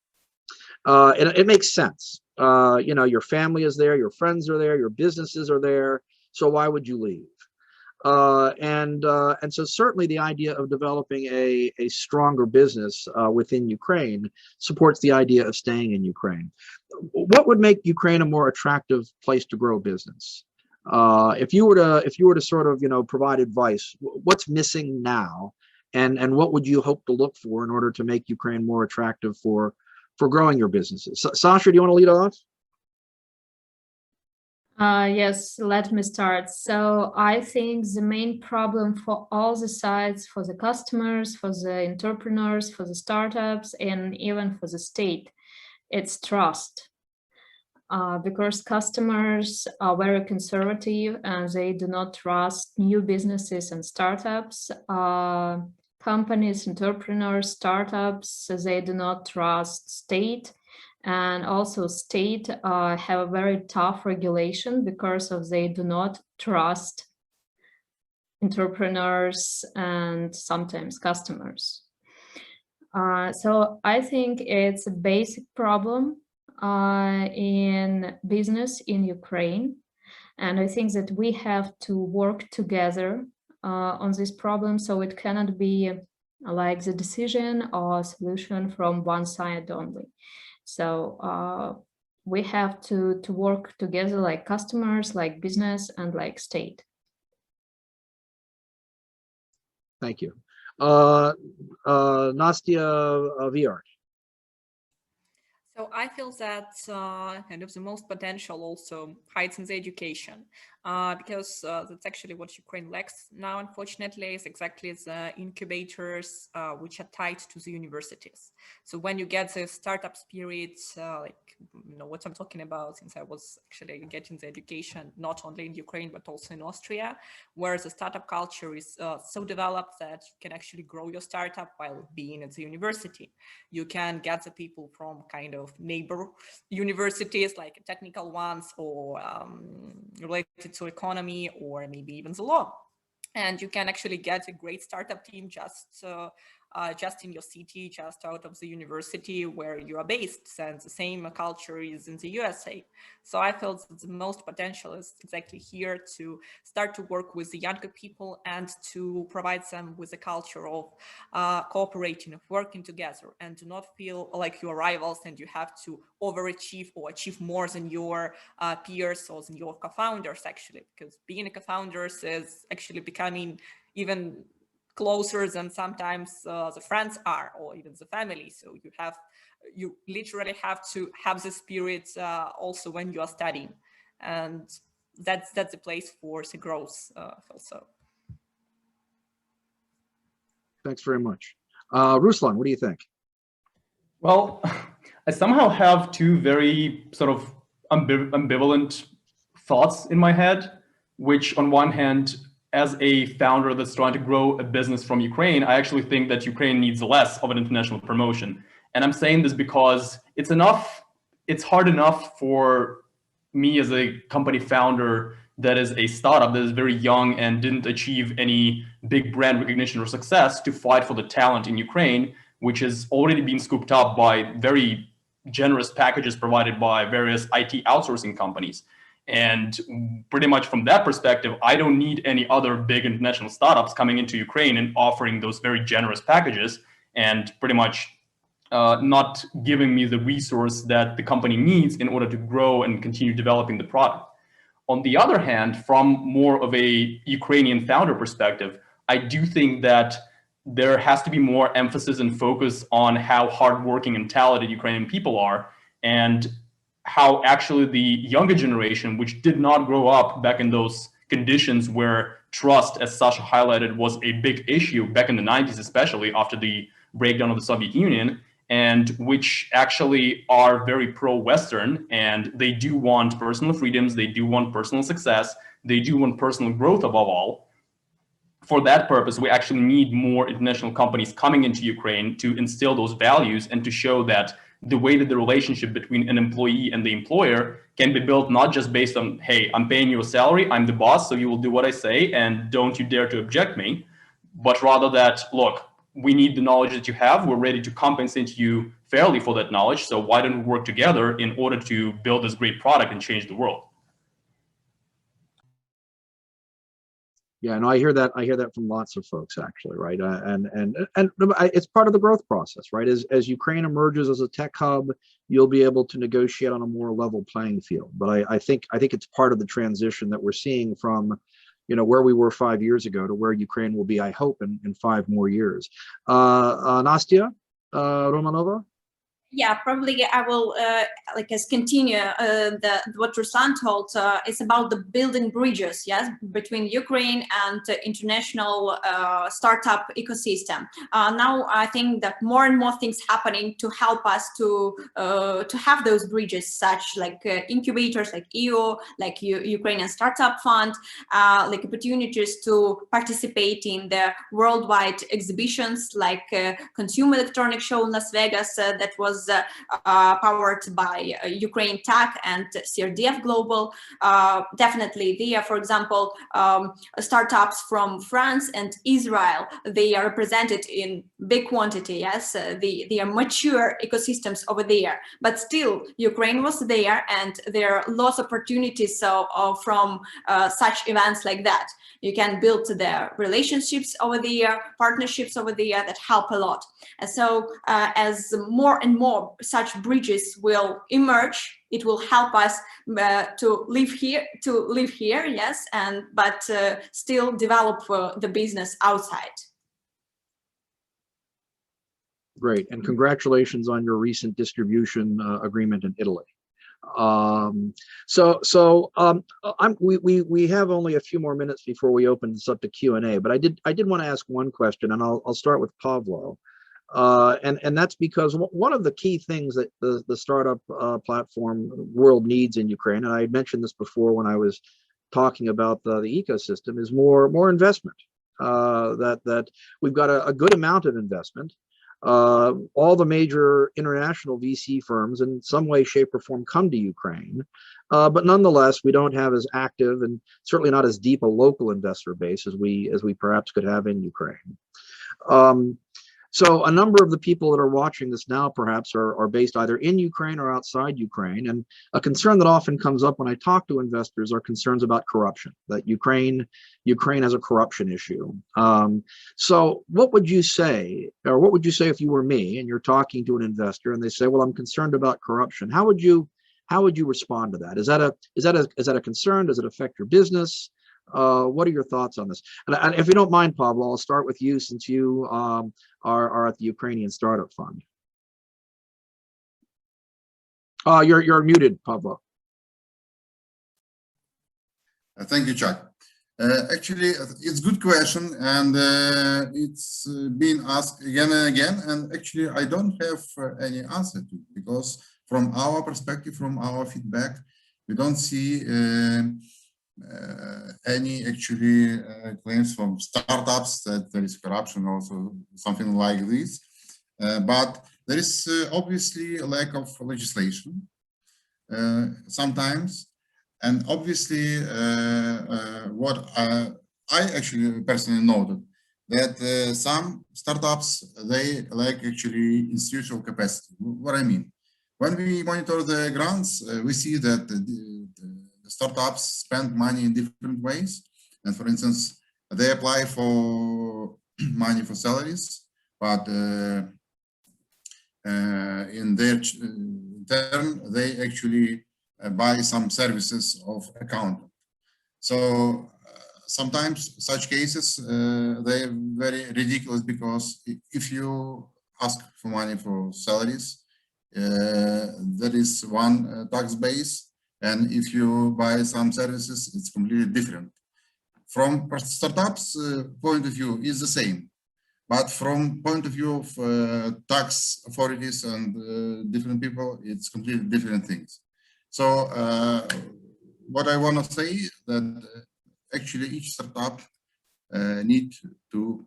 And it makes sense. You know, your family is there, your friends are there, your businesses are there. So why would you leave? And so certainly the idea of developing a stronger business within Ukraine supports the idea of staying in Ukraine. What would make Ukraine a more attractive place to grow business? If you were to sort of, you know, provide advice, what's missing now, and what would you hope to look for in order to make Ukraine more attractive for growing your businesses? Sasha, do you want to lead off? Yes, let me start. So I think the main problem for all the sides, for the customers, for the entrepreneurs, for the startups, and even for the state, it's trust. Because customers are very conservative and they do not trust new businesses and startups. Companies, entrepreneurs, startups, they do not trust state. And also state have a very tough regulation because of they do not trust entrepreneurs and sometimes customers. So I think it's a basic problem in business in Ukraine. And I think that we have to work together on this problem, so it cannot be like the decision or solution from one side only. So we have to work together like customers, like business, and like state. Thank you. Nstia, VR. So I feel that kind of the most potential also hides in the education, because that's actually what Ukraine lacks now, unfortunately, is exactly the incubators which are tied to the universities. So when you get the startup spirit, like, you know what I'm talking about, since I was actually getting the education not only in Ukraine but also in Austria, where the startup culture is so developed that you can actually grow your startup while being at the university. You can get the people from kind of neighbor universities, like technical ones, or related to economy, or maybe even the law. And you can actually get a great startup team just in your city, just out of the university where you are based, since the same culture is in the USA. So I felt that the most potential is exactly here to start to work with the younger people and to provide them with a culture of cooperating, of working together, and to not feel like you are rivals and you have to overachieve or achieve more than your peers or than your co-founders, actually, because being a co-founders is actually becoming even closer than sometimes the friends are, or even the family. So you literally have to have the spirit also when you are studying, and that's the place for the growth also. Thanks very much. Ruslan, what do you think? Well, I somehow have two very sort of ambivalent thoughts in my head, which on one hand, as a founder that's trying to grow a business from Ukraine, I actually think that Ukraine needs less of an international promotion. And I'm saying this because it's hard enough for me as a company founder that is a startup that is very young and didn't achieve any big brand recognition or success to fight for the talent in Ukraine, which has already been scooped up by very generous packages provided by various IT outsourcing companies. And pretty much from that perspective, I don't need any other big international startups coming into Ukraine and offering those very generous packages and pretty much not giving me the resource that the company needs in order to grow and continue developing the product. On the other hand, from more of a Ukrainian founder perspective, I do think that there has to be more emphasis and focus on how hardworking and talented Ukrainian people are, and how actually the younger generation, which did not grow up back in those conditions where trust, as Sasha highlighted, was a big issue back in the 90s, especially after the breakdown of the Soviet Union, and which actually are very pro-Western, and they do want personal freedoms, they do want personal success, they do want personal growth above all. For that purpose, we actually need more international companies coming into Ukraine to instill those values and to show that the way that the relationship between an employee and the employer can be built not just based on, hey, I'm paying you a salary, I'm the boss, so you will do what I say, and don't you dare to object me, but rather that, look, we need the knowledge that you have, we're ready to compensate you fairly for that knowledge, so why don't we work together in order to build this great product and change the world? Yeah, no, I hear that from lots of folks, actually, right? And it's part of the growth process, right? As Ukraine emerges as a tech hub, you'll be able to negotiate on a more level playing field. But I think it's part of the transition that we're seeing from, you know, where we were 5 years ago to where Ukraine will be, I hope, in 5 more years. Nstia, Romanova? Yeah, probably I will continue what Ruslan told. It's about the building bridges, yes, between Ukraine and international startup ecosystem. Now I think that more and more things happening to help us to have those bridges, such like incubators, like EU, like Ukrainian Startup Fund, like opportunities to participate in the worldwide exhibitions, like Consumer Electronics Show in Las Vegas that was powered by Ukraine Tech and CRDF Global. Definitely there, for example, startups from France and Israel, they are represented in big quantity, yes, they are mature ecosystems over there, but still Ukraine was there, and there are lots of opportunities from such events like that. You can build the relationships over there, partnerships over there that help a lot. And so as more and more such bridges will emerge, it will help us to live here, yes, but still develop the business outside. Great, and congratulations on your recent distribution agreement in Italy. We have only a few more minutes before we open this up to Q&A, but I did want to ask one question, and I'll start with Pavlo. And that's because one of the key things that the startup platform world needs in Ukraine, and I mentioned this before when I was talking about the ecosystem, is more investment. That we've got a good amount of investment. All the major international VC firms in some way, shape, or form come to Ukraine, but nonetheless, we don't have as active and certainly not as deep a local investor base as we perhaps could have in Ukraine. So a number of the people that are watching this now perhaps are based either in Ukraine or outside Ukraine. And a concern that often comes up when I talk to investors are concerns about corruption, that Ukraine has a corruption issue. So what would you say, or what would you say if you were me and you're talking to an investor and they say, well, I'm concerned about corruption? How would you respond to that? Is that a concern? Does it affect your business? What are your thoughts on this? And if you don't mind, Pavlo, I'll start with you, since you are at the Ukrainian Startup Fund. You're muted, Pavlo. Thank you, Chuck. Actually, it's a good question, and it's been asked again and again. And actually, I don't have any answer to it, because from our perspective, from our feedback, we don't see any actually claims from startups that there is corruption, also something like this. But there is obviously a lack of legislation sometimes. And obviously, what I actually personally noted, that some startups, they lack actually institutional capacity. What I mean, when we monitor the grants, we see that the startups spend money in different ways. And for instance, they apply for money for salaries, but in their turn, they actually buy some services of accountant. So sometimes such cases, they're very ridiculous, because if you ask for money for salaries, there is one tax base, and if you buy some services, it's completely different. From startups point of view is the same, but from point of view of tax authorities and different people, it's completely different things. So what I want to say that actually each startup need to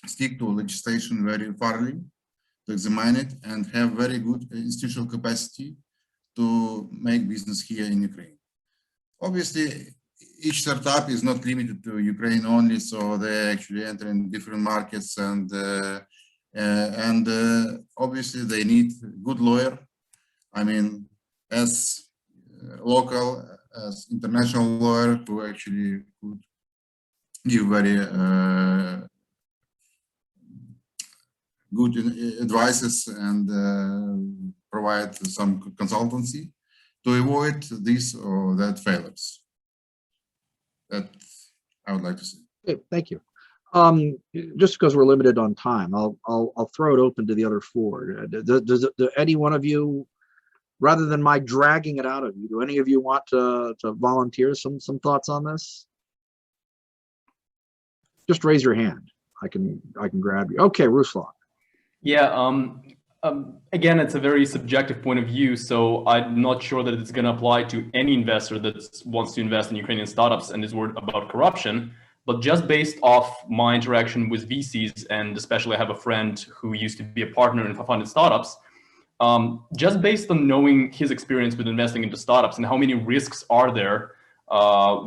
stick to legislation very thoroughly, to examine it, and have very good institutional capacity to make business here in Ukraine. Obviously, each startup is not limited to Ukraine only, so they actually enter in different markets, and obviously they need good lawyer. I mean, as local, as international lawyer, who actually could give very good advices and provide some consultancy to avoid this or that failures. That I would like to say. Okay, thank you. Just because we're limited on time, I'll throw it open to the other four. Does any one of you, rather than my dragging it out of you, do any of you want to volunteer some thoughts on this? Just raise your hand. I can grab you. Okay, Ruslan. Yeah. Again, it's a very subjective point of view, so I'm not sure that it's going to apply to any investor that wants to invest in Ukrainian startups and is worried about corruption. But just based off my interaction with VCs, and especially I have a friend who used to be a partner in funded startups, just based on knowing his experience with investing into startups and how many risks are there,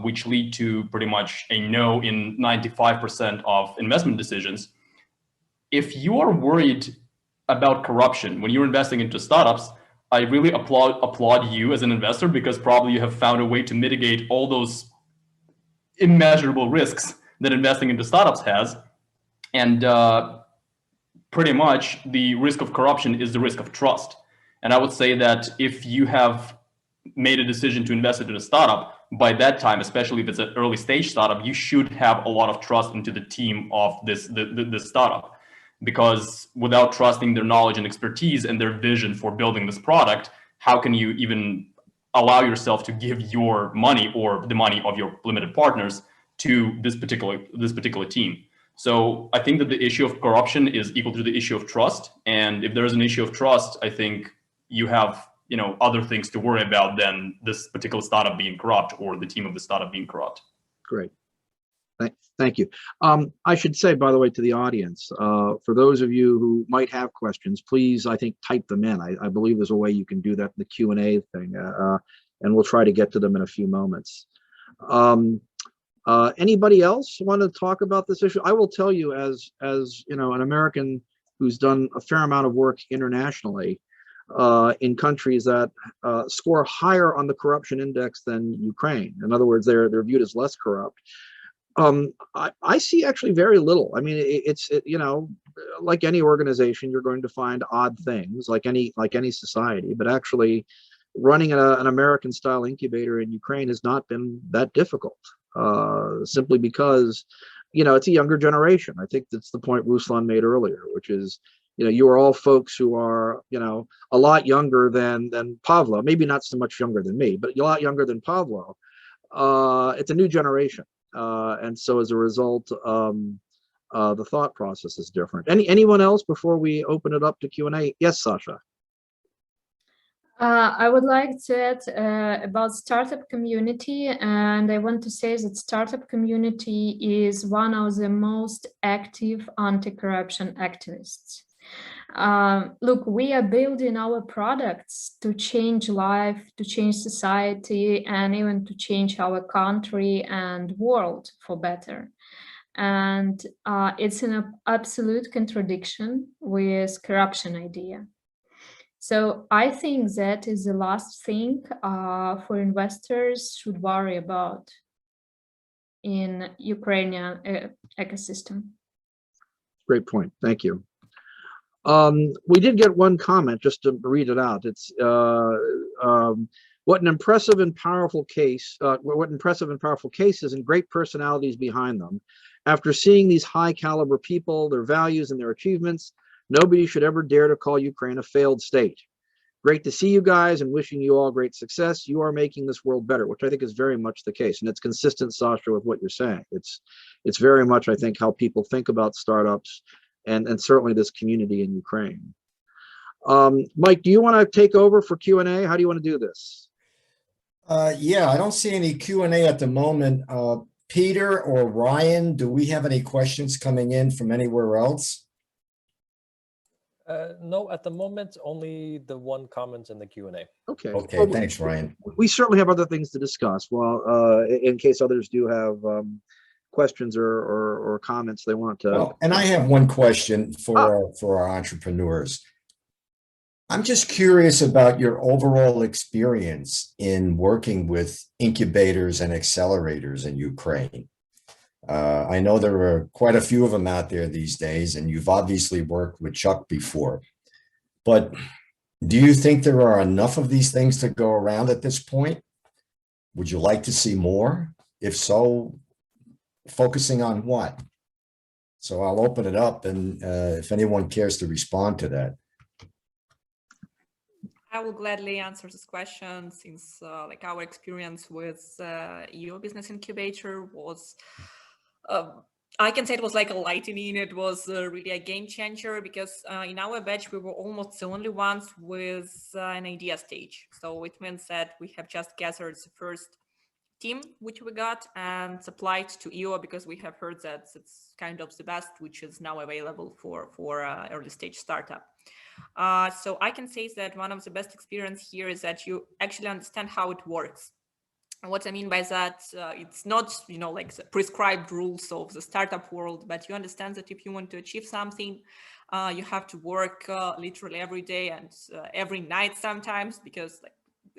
which lead to pretty much a no in 95% of investment decisions. If you are worried about corruption when you're investing into startups, I really applaud you as an investor, because probably you have found a way to mitigate all those immeasurable risks that investing into startups has. And pretty much the risk of corruption is the risk of trust. And I would say that if you have made a decision to invest into a startup, by that time, especially if it's an early stage startup, you should have a lot of trust into the team of this startup. Because without trusting their knowledge and expertise and their vision for building this product, how can you even allow yourself to give your money or the money of your limited partners to this particular team? So I think that the issue of corruption is equal to the issue of trust. And if there is an issue of trust, I think you have other things to worry about than this particular startup being corrupt or the team of the startup being corrupt. Great. Thank you. I should say, by the way, to the audience, for those of you who might have questions, please, I think, type them in. I believe there's a way you can do that in the Q&A thing, and we'll try to get to them in a few moments. Anybody else want to talk about this issue? I will tell you, as an American who's done a fair amount of work internationally in countries that score higher on the corruption index than Ukraine. In other words, they're viewed as less corrupt. I see actually very little. I mean, it's like any organization, you're going to find odd things, like any society. But actually, running an American-style incubator in Ukraine has not been that difficult, simply because it's a younger generation. I think that's the point Ruslan made earlier, which is you are all folks who are a lot younger than Pavlo. Maybe not so much younger than me, but a lot younger than Pavlo. It's a new generation. And so as a result, the thought process is different. Anyone else before we open it up to Q&A? Yes, Sasha. I would like to add about startup community, and I want to say that startup community is one of the most active anti-corruption activists. Look, we are building our products to change life, to change society, and even to change our country and world for better. And it's an absolute contradiction with corruption idea. So I think that is the last thing for investors should worry about in Ukrainian ecosystem. Great point. Thank you. We did get one comment, just to read it out. It's What an impressive and powerful case, what impressive and powerful cases and great personalities behind them. After seeing these high caliber people, their values and their achievements, nobody should ever dare to call Ukraine a failed state. Great to see you guys and wishing you all great success. You are making this world better, which I think is very much the case. And it's consistent, Sasha, with what you're saying. It's very much, I think, how people think about startups and certainly this community in Ukraine. Mike, do you want to take over for Q&A? How do you want to do this? Yeah, I don't see any Q&A at the moment. Peter or Ryan, do we have any questions coming in from anywhere else? No, at the moment, only the one comment in the Q&A. Okay. Okay, Well, thanks, Ryan. we certainly have other things to discuss. Well, in case others do have questions or comments they want to. Well, and I have one question for our entrepreneurs. I'm just curious about your overall experience in working with incubators and accelerators in Ukraine. I know there are quite a few of them out there these days, and you've obviously worked with Chuck before. But do you think there are enough of these things to go around at this point? Would you like to see more? If so, focusing on what? So I'll open it up, and if anyone cares to respond to that. I will gladly answer this question, since like our experience with your Business Incubator was, I can say it was like a lightning. It was really a game changer, because in our batch, we were almost the only ones with an idea stage. So it means that we have just gathered the first team which we got and supplied to EO, because we have heard that it's kind of the best which is now available for early stage startup. So I can say that one of the best experience here is that you actually understand how it works. And what I mean by that, it's not, like the prescribed rules of the startup world, but you understand that if you want to achieve something, you have to work literally every day and every night sometimes, because like,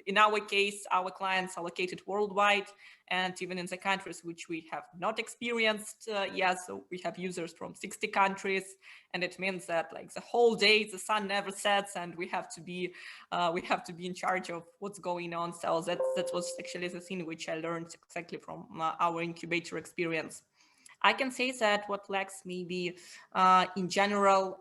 in our case, our clients are located worldwide, and even in the countries which we have not experienced yet. So we have users from 60 countries, and it means that like the whole day the sun never sets, and we have to be in charge of what's going on. So that was actually the thing which I learned exactly from our incubator experience. I can say that what lacks maybe in general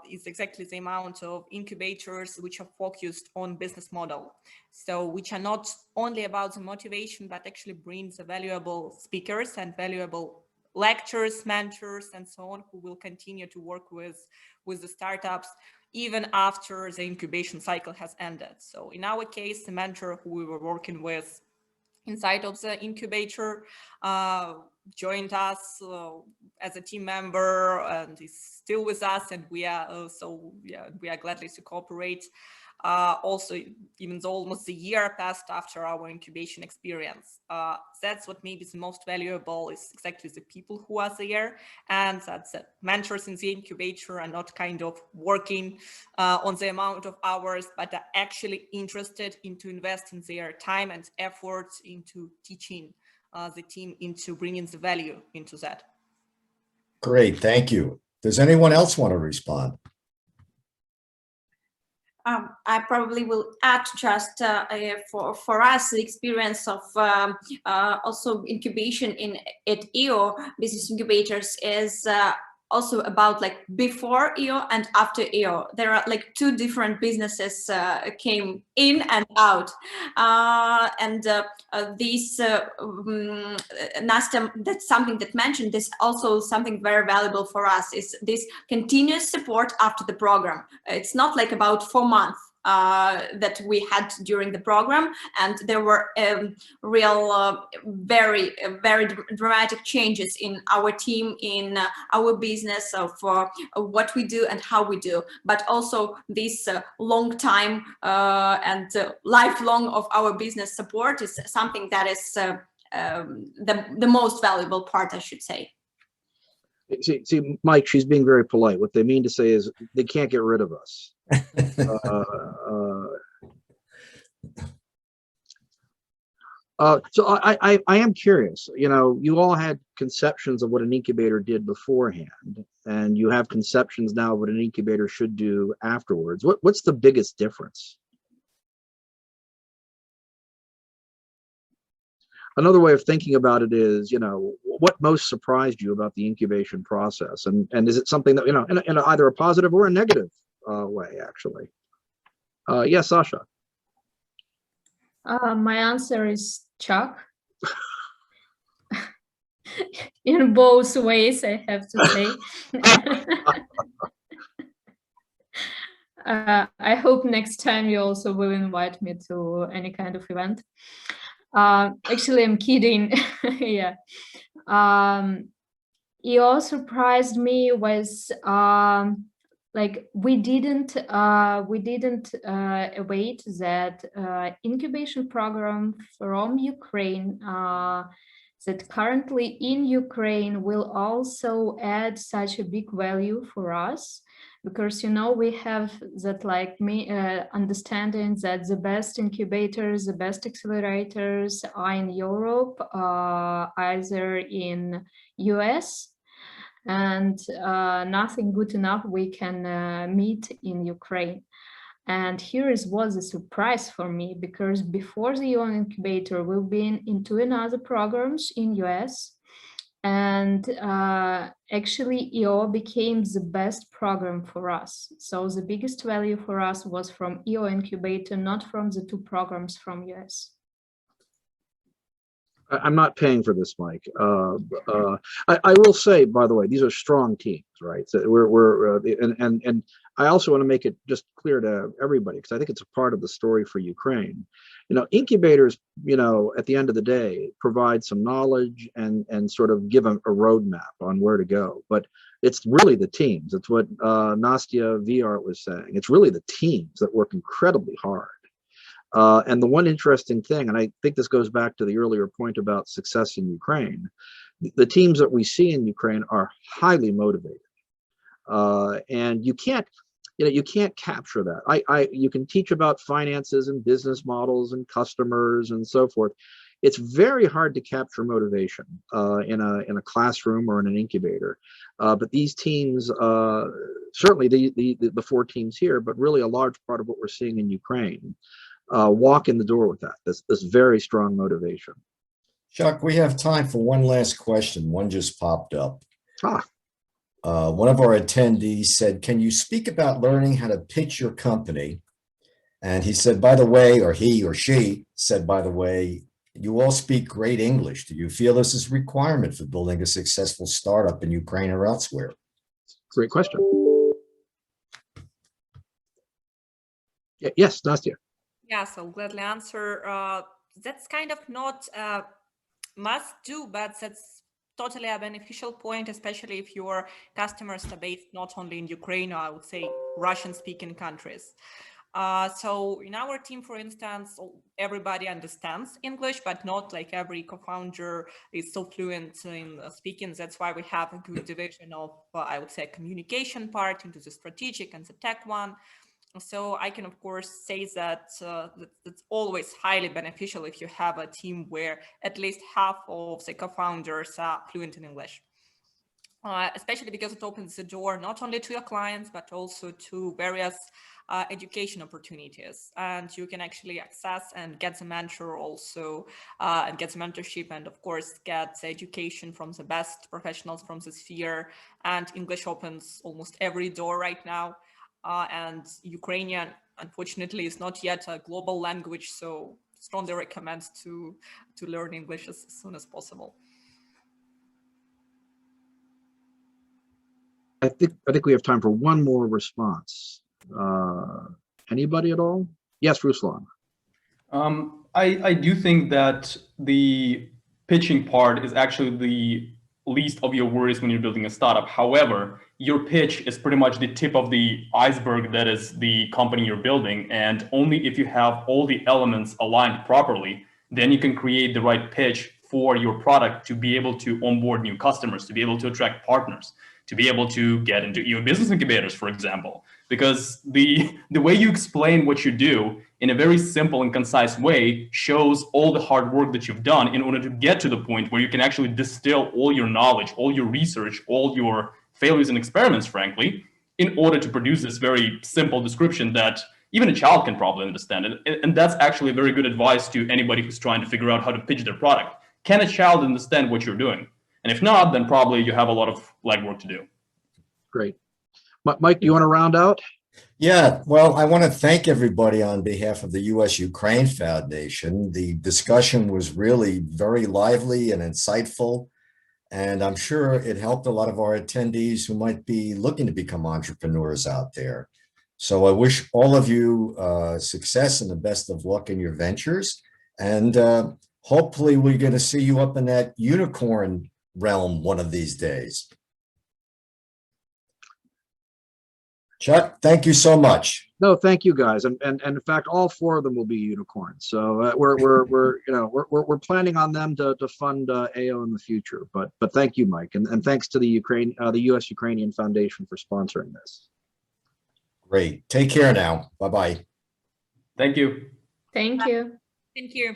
is exactly the amount of incubators which are focused on business model. So which are not only about the motivation, but actually brings the valuable speakers and valuable lectures, mentors, and so on, who will continue to work with the startups even after the incubation cycle has ended. So in our case, the mentor who we were working with inside of the incubator joined us as a team member and is still with us, and we are we are gladly to cooperate. Also, even though almost a year passed after our incubation experience, that's what maybe the most valuable is exactly the people who are there, and that the mentors in the incubator are not kind of working on the amount of hours, but are actually interested into investing their time and efforts into teaching the team, into bringing the value into that. Great, thank you. Does anyone else want to respond? I probably will add just for us the experience of also incubation at EO Business Incubators is also about like before EO and after EO. There are like two different businesses came in and out, and this Nstia, that's something that mentioned. This also something very valuable for us is this continuous support after the program. It's not like about 4 months that we had during the program, and there were real very dramatic changes in our team, in our business, of what we do and how we do, but also this long time and lifelong of our business support is something that is the most valuable part, I should say. See, Mike, she's being very polite. What they mean to say is they can't get rid of us. So I am curious, you all had conceptions of what an incubator did beforehand, and you have conceptions now of what an incubator should do afterwards. What's the biggest difference? another way of thinking about it is, you know, what most surprised you about the incubation process, and is it something that, you know, in either a positive or a negative way, actually? Yes, Sasha. My answer is Chuck. In both ways, I have to say. I hope next time you also will invite me to any kind of event. Actually, I'm kidding. Yeah. It all surprised me was like we didn't await that incubation program from Ukraine that currently in Ukraine will also add such a big value for us, because, you know, we have that like understanding that the best incubators, the best accelerators are in Europe, either in US, and nothing good enough we can meet in Ukraine. And here was a surprise for me, because before the UN incubator, we've been in two another programs in US, and actually EO became the best program for us. So the biggest value for us was from EO incubator, not from the two programs from US. I'm not paying for this, Mike. I will say, by the way, these are strong teams, right? So and I also want to make it just clear to everybody, because I think it's a part of the story for Ukraine. You know, incubators, you know, at the end of the day, provide some knowledge and sort of give a roadmap on where to go. But it's really the teams. It's what Nstia VR was saying. It's really the teams that work incredibly hard. And the one interesting thing, and I think this goes back to the earlier point about success in Ukraine, the teams that we see in Ukraine are highly motivated. And you can't, you know, you can't capture that. You can teach about finances and business models and customers and so forth. It's very hard to capture motivation in a classroom or in an incubator. But these teams, certainly the four teams here, but really a large part of what we're seeing in Ukraine, walk in the door with that, this very strong motivation. Chuck, we have time for one last question. One just popped up. One of our attendees said, can you speak about learning how to pitch your company? And he said, by the way, or he or she said, by the way, you all speak great English. Do you feel this is a requirement for building a successful startup in Ukraine or elsewhere? Great question. Yes, Nastia. Yeah, so gladly answer. That's kind of not must do, but that's totally a beneficial point, especially if your customers are based not only in Ukraine, or I would say Russian-speaking countries. So in our team, for instance, everybody understands English, but not like every co-founder is so fluent in speaking. That's why we have a good division of, I would say, communication part into the strategic and the tech one. So I can, of course, say that it's always highly beneficial if you have a team where at least half of the co-founders are fluent in English. Especially because it opens the door not only to your clients, but also to various education opportunities. And you can actually access and get the mentor also, and get the mentorship, and of course, get the education from the best professionals from the sphere. And English opens almost every door right now. And Ukrainian, unfortunately, is not yet a global language, so strongly recommend to learn English as soon as possible. I think we have time for one more response. Anybody at all? Yes, Ruslan. I do think that the pitching part is actually the least of your worries when you're building a startup. However, your pitch is pretty much the tip of the iceberg that is the company you're building. And only if you have all the elements aligned properly, then you can create the right pitch for your product to be able to onboard new customers, to be able to attract partners, to be able to get into your business incubators, for example. Because the way you explain what you do in a very simple and concise way shows all the hard work that you've done in order to get to the point where you can actually distill all your knowledge, all your research, all your failures and experiments, frankly, in order to produce this very simple description that even a child can probably understand it. And that's actually very good advice to anybody who's trying to figure out how to pitch their product. can a child understand what you're doing? And if not, then probably you have a lot of legwork to do. Great. Mike, do you want to round out? Yeah, well, I want to thank everybody on behalf of the U.S.-Ukraine Foundation. The discussion was really very lively and insightful, and I'm sure it helped a lot of our attendees who might be looking to become entrepreneurs out there. So I wish all of you success and the best of luck in your ventures. And hopefully we're going to see you up in that unicorn realm one of these days. Chuck, thank you so much. No, thank you guys, and in fact, all 4 of them will be unicorns. So we're planning on them to fund AO in the future. But thank you, Mike, and thanks to the U.S. Ukrainian Foundation for sponsoring this. Great. Take care now. Bye-bye. Thank you. Thank you. Thank you.